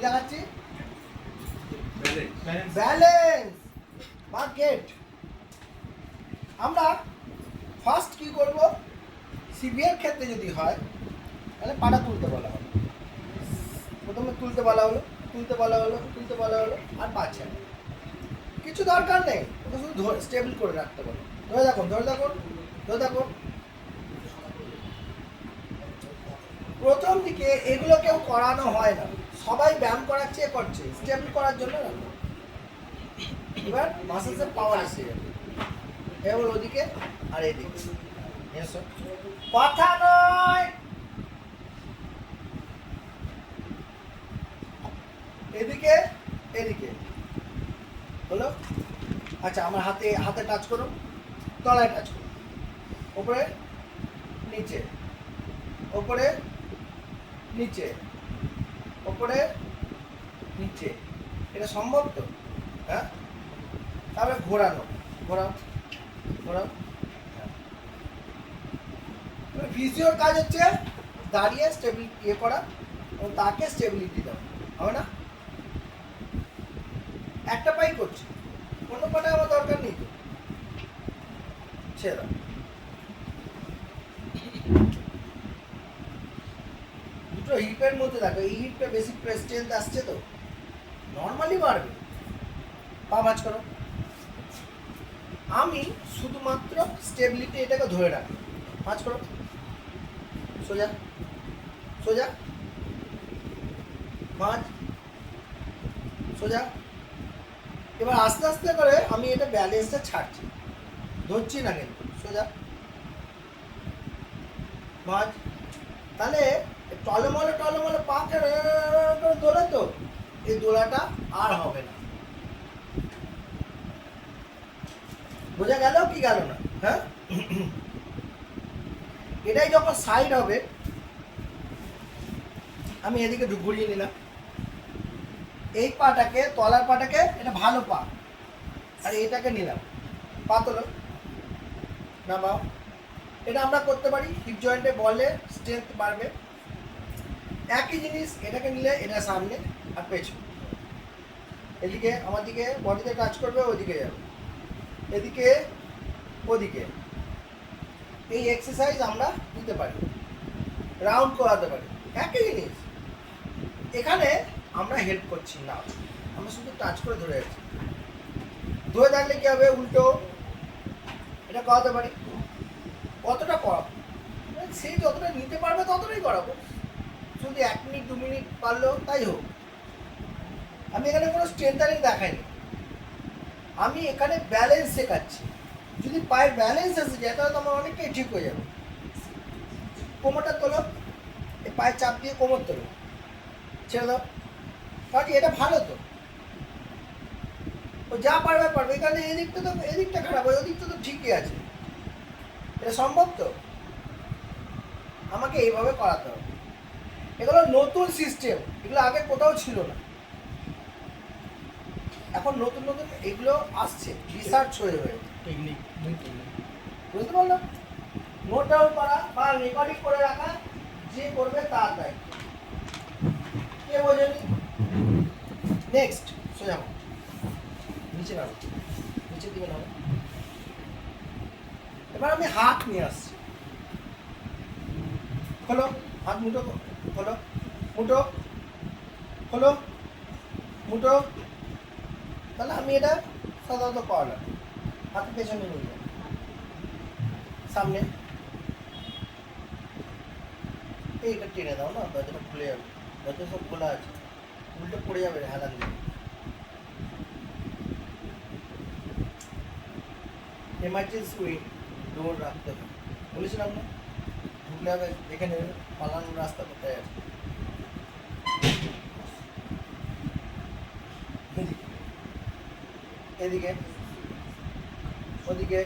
দেখাচ্ছি? ব্যালেন্স বা গেট। আমরা ফার্স্ট কি করব, সিভিয়ার ক্ষেত্রে যদি হয় তাহলে পাটা তুলতে বলা হবে। প্রথমে তুলতে বলা হলো, তুলতে বলা হলো, তুলতে বলা হলো, আর পাচ্ছে না, কিছু দরকার নেই, ওকে শুধু স্টেবল করে রাখতে বলো। ধরে দেখুন, ধরে দেখুন, ধরে দেখুন। প্রথম দিকে এগুলো কেউ করানো হয় না, সবাই ব্যায়াম করাচ্ছে, করছে স্টেবল করার জন্য না। এবার মাসেলসের পাওয়ার এসে যাবে, এবার ওদিকে আর এদিকে কথা নয়, এদিকে এদিকে হলো। আচ্ছা, আমার হাতে হাতে টাচ করুন, তলায় টাচ করুন, ওপরে নিচে, ওপরে নিচে, ওপরে নিচে, এটা সম্ভব তো? হ্যাঁ, তারপরে ঘোরানো, ঘোরাও ঘোরাও। ফিজিওর কাজ হচ্ছে দাঁড়িয়ে স্টেবিলিটি ইয়ে করা এবং তাকে স্টেবিলিটি দেওয়া, হবে না? একটা পাই করছি, অন্য পাটা আমার দরকার নেই তো, ছেড়ে দাও। দুটো হিপের মধ্যে দেখো, এই হিপটা বেশি স্ট্রেংথ আসছে তো, নর্মালি বাড়বে। পা ভাঁজ করো। আমি শুধুমাত্র স্টেবিলিটি এটাকে ধরে রাখি। ভাঁজ করো, সোজা সোজা, ভাঁজ, সোজা। এবার আস্তে আস্তে করে আমি এটা ব্যালেন্সটা ছাড়ছি, ধরছি না কিন্তু, সোজা, ভাঁজ। তাহলে টলমলে টলমলে পাকে দোলে তো, এই দোলাটা আর হবে না। বোঝা গেল কি গেল না? হ্যাঁ, এটাই যখন সাইড হবে, আমি এদিকে ঘুরিয়ে নিলাম এই পাটাকে, তলার পাটাকে, এটা ভালো পা, আর এটাকে নিলাম, পা তোলো, নামাও। এটা আমরা করতে পারি, হিপ জয়েন্টে বলে স্ট্রেংথ বাড়বে। একই জিনিস এটাকে নিলে এটা সামনে আর পেছনে, এদিকে আমার দিকে বডিতে টাচ করবে, ওদিকে যাবে, এদিকে ওদিকে। এই এক্সারসাইজ আমরা দিতে পারি, রাউন্ড করাতে পারি, একই জিনিস। এখানে আমরা হেল্প করছি না, আমরা শুধু টাচ করে ধরে আছি। ধরে থাকলে কি হবে, উল্টো এটা করাতে পারি। কতটা করাবো, সে যতটা নিতে পারবে ততটাই করাবো, শুধু 1 মিনিট 2 মিনিট পারলেও তাই হোক। আমি এখানে কোনো স্ট্রেন্থারিং দেখাইনি, আমি এখানে ব্যালেন্স শেখাচ্ছি। যদি পায়ের ব্যালেন্স এসে যায় তাহলে তোমার অনেকটাই ঠিক হয়ে যাবে। কোমরটা তোলো, এই পায়ের চাপ দিয়ে কোমর তোলো, ছেড়ে দাও, কারণ এটা ভালো তো, ও যা পারবে পারবে। এখানে এদিকটা তো, এদিকটা খারাপ, ওই দিকটা তো ঠিকই আছে। এটা সম্ভব তো? আমাকে এইভাবে করাতে হবে। এগুলো নতুন সিস্টেম, এগুলো আগে কোথাও ছিল না, এখন নতুন নতুন এগুলো আসছে, রিসার্চ হয়ে হয়ে। টেকনিক, বুঝতে পারলো? নোট ডাউন করা বা রেকর্ডিং করে রাখা, যে করবে তার দায়িত্ব। কে বোঝেনি? নেক্সট, সোজা হও, নিচে নামো, নিচের দিকে নামো। এবার আমি হাত নিয়ে আসছি, খোলো হাত, মুঠো খোলো, মুঠো খোলো, মুঠো। তাহলে আমি এটা সাধারণত করালাম, হাতের পেছনে নিয়ে যাই, সামনে এইটা টেনে দাও না, দরজাটা খুলে যাবে, দরজা সব খোলা আছে, উল্টে পড়ে যাবে হেলান দিয়ে। এমার্জেন্সি ডোর রাখতে হবে, বলেছিলাম না? ঢুকলে হবে দেখে নেবে পালানোর রাস্তা কোথায় আছে। এদিকে ওদিকে।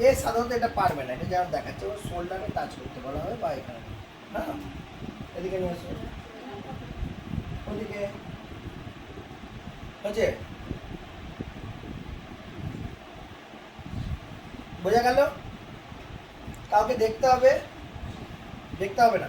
এ সাধারণত এটা পারবে না, এটা যেমন দেখাচ্ছে ওর শোল্ডারে টাচ করতে বলা হবে বা এখানে। হ্যাঁ, এদিকে নিয়ে আসো, ওদিকে হচ্ছে। বোঝা গেল? কাউকে দেখতে হবে, দেখতে হবে না,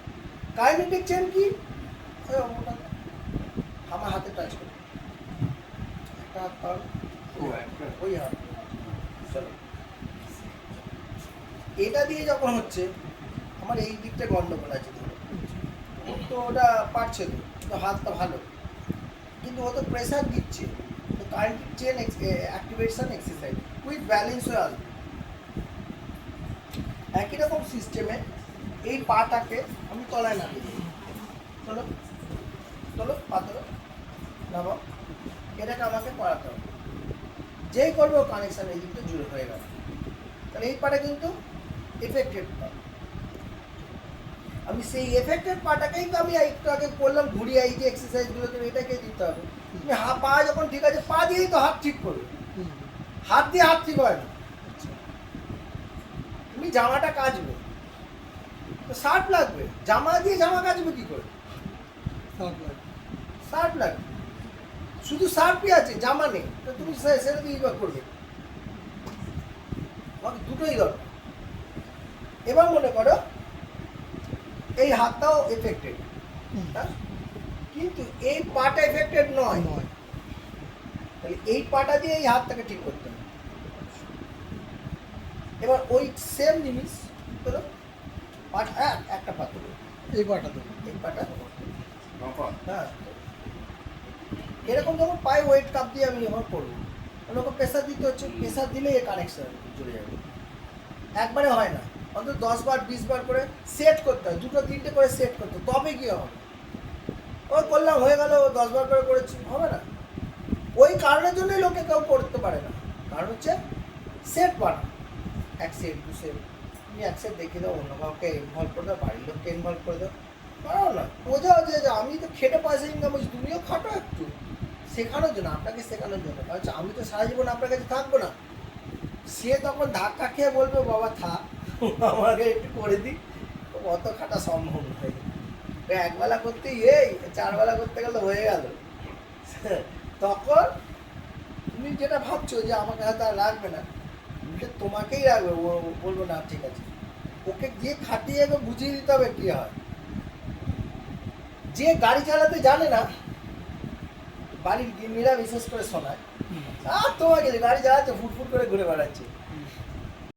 কাইনেটিক চেন কি? আমার হাতে টাচ করো, একটা হাত পাও, ওই হাত, চলো। এটা দিয়ে যখন হচ্ছে আমার এই দিকটা গন্ডগোল আছে, ধরো তো ওটা পারছে তো হাতটা ভালো, কিন্তু ও তো প্রেসার দিচ্ছে, তো kinetic chain activation exercise with balance হয়ে আসবে। একই রকম সিস্টেমে এই পাটাকে আমি তলায় নামিয়ে দিই, চলো চলো পা তোলো, নামাও, এটাকে আমাকে করাতে হবে। যেই করবো কানেকশান এই দিকটা জুড়ে হয়ে গেল, তাহলে এই পাটা কিন্তু এফেক্টেড পা। আমি সেই এফেক্টেড পাটাকেই তো আমি একটু আগে করলাম, ঘুরিয়ে এই যে এক্সারসাইজগুলো তো এটাকে দিতে হবে। তুমি পা যখন ঠিক আছে, পা দিয়েই তো হাত ঠিক করবে, হাত দিয়ে হাত ঠিক হয় না। তুমি জামাটা কাচবে তো শার্ট লাগবে, জামা দিয়ে জামা কাচবে কি করে? শার্ট লাগবে, শুধু শার্টই আছে, জামা নেই, তো তুমি সেটা দিয়ে ইউজ করবে, দুটোই দরকার। এবার মনে করো এই হাতটাও এফেক্টেড, কিন্তু এই পাটা এফেক্টেড নয়, তাহলে এই পাটা দিয়ে এই হাতটাকে ঠিক করতে হবে। এবার ওই সেম জিনিস ধরো পাটা, একটা পা তুলো, এই পাটা তো এই পাটা, হ্যাঁ এরকম যখন পায়ে ওয়েট কাপ দিয়ে আমি যখন করবো, ওকে প্রেসার দিতে হচ্ছে, প্রেসার দিলেই এ কানেকশন চলে যাবে। একবারে হয় না, অন্তত 10 বার 20 বার করে সেট করতে হয়, 2টো 3টে করে সেট করতে হয়, তবে কি হবে। ওই করলাম হয়ে গেল, 10 বার করে করেছি, হবে না। ওই কারণের জন্যই লোকে কেউ করতে পারে না, কারণ হচ্ছে সেট বানা, এক সেট 2 সেট, তুমি এক সেট দেখিয়ে দাও, অন্য কাউকে ইনভলভ করে দাও, বাড়ির লোককে ইনভলভ করে দাও, পারো না বোঝাও যে আমি তো খেটে পয়সা ইনকাম করছি, তুমিও খাটো একটু, শেখানোর জন্য, আপনাকে শেখানোর জন্য। আচ্ছা আমি তো সারা জীবন আপনার কাছে থাকবো না, সে তখন ধাক্কা খেয়ে বলবে বাবা থাক, আমাকে একটু করে দিই, অত খাটা সম্ভব নয়। একবেলা করতে এই 4 বেলা করতে গেলে হয়ে গেল, তখন তুমি যেটা ভাবছো যে আমাকে হয়তো আর রাখবে না, তোমাকেই রাখবে, ও বলবো না ঠিক আছে, ওকে গিয়ে খাটিয়ে বুঝিয়ে দিতে হবে কি হয়। যে গাড়ি চালাতে জানে না, বাড়ির গিন্নিরা বিশেষ করে শোনায়, আর তোমাকে গাড়ি চালাচ্ছে ফুটফুট করে ঘুরে বেড়াচ্ছে,